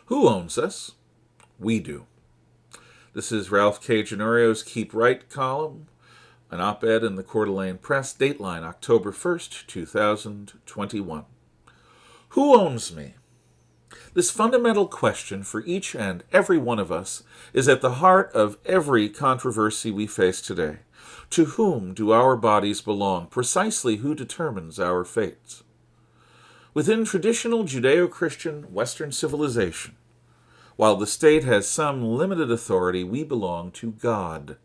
Who owns us? We do. This is Ralph K. Ginorio's Keep Right column, an op-ed in the Coeur d'Alene Press, dateline October 1st, 2021. Who owns me? This fundamental question for each and every one of us is at the heart of every controversy we face today. To whom do our bodies belong? Precisely who determines our fates? Within traditional Judeo-Christian Western Civilization, while the state has some limited authority, we belong to God.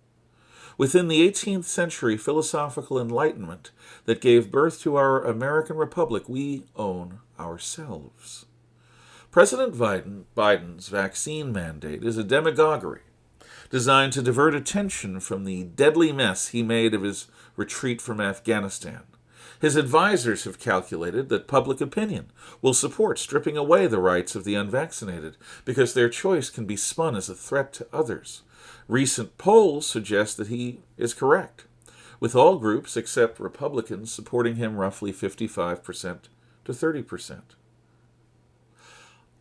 Within the 18th century Philosophical Enlightenment that gave birth to our American Republic, we own ourselves. President Biden's vaccine mandate is a demagoguery designed to divert attention from the deadly mess he made of his retreat from Afghanistan. His advisors have calculated that public opinion will support stripping away the rights of the unvaccinated because their choice can be spun as a threat to others. Recent polls suggest that he is correct, with all groups except Republicans supporting him roughly 55% to 30%.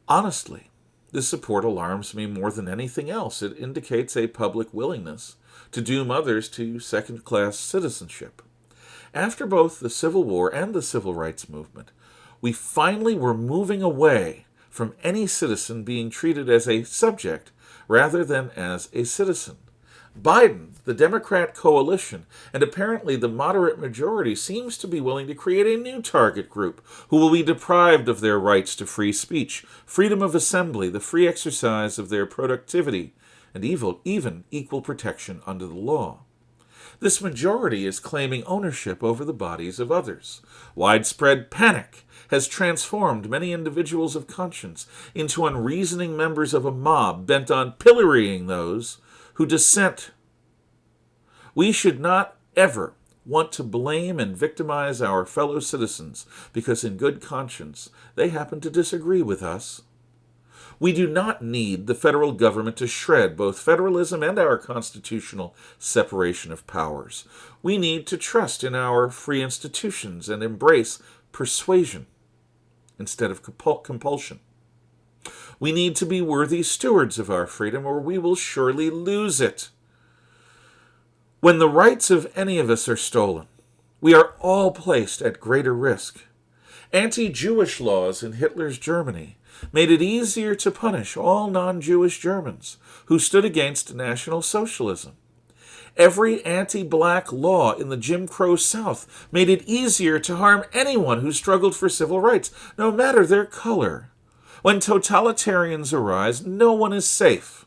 Honestly, this support alarms me more than anything else. It indicates a public willingness to doom others to second-class citizenship. After both the Civil War and the Civil Rights Movement, we finally were moving away from any citizen being treated as a subject rather than as a citizen. Biden, the Democrat coalition, and apparently the moderate majority seems to be willing to create a new target group who will be deprived of their rights to free speech, freedom of assembly, the free exercise of their productivity, and even equal protection under the law. This majority is claiming ownership over the bodies of others. Widespread panic has transformed many individuals of conscience into unreasoning members of a mob bent on pillorying those who dissent. We should not ever want to blame and victimize our fellow citizens because in good conscience they happen to disagree with us. We do not need the federal government to shred both federalism and our constitutional separation of powers. We need to trust in our free institutions and embrace persuasion instead of compulsion. We need to be worthy stewards of our freedom, or we will surely lose it. When the rights of any of us are stolen, we are all placed at greater risk. Anti-Jewish laws in Hitler's Germany made it easier to punish all non-Jewish Germans who stood against National Socialism. Every anti-black law in the Jim Crow South made it easier to harm anyone who struggled for civil rights, no matter their color. When totalitarians arise, no one is safe.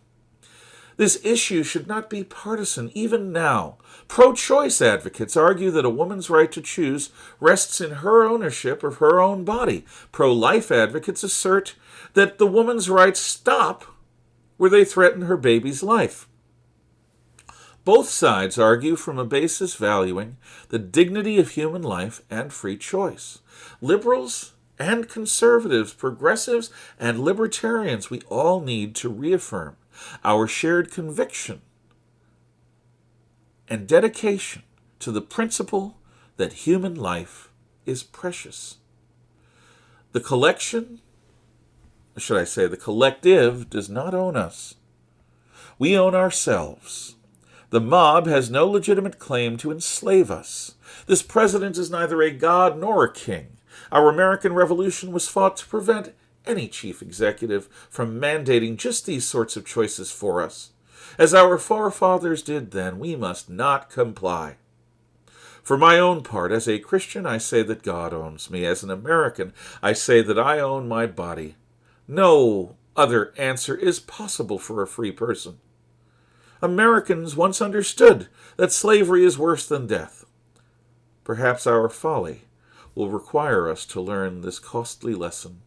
This issue should not be partisan, even now. Pro-choice advocates argue that a woman's right to choose rests in her ownership of her own body. Pro-life advocates assert that the woman's rights stop where they threaten her baby's life. Both sides argue from a basis valuing the dignity of human life and free choice. Liberals and conservatives, progressives and libertarians, we all need to reaffirm our shared conviction and dedication to the principle that human life is precious. The collective does not own us. We own ourselves. The mob has no legitimate claim to enslave us. This president is neither a god nor a king. Our American Revolution was fought to prevent any chief executive from mandating just these sorts of choices for us. As our forefathers did then, we must not comply. For my own part, as a Christian, I say that God owns me. As an American, I say that I own my body. No other answer is possible for a free person. Americans once understood that slavery is worse than death. Perhaps our folly will require us to learn this costly lesson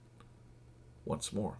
once more.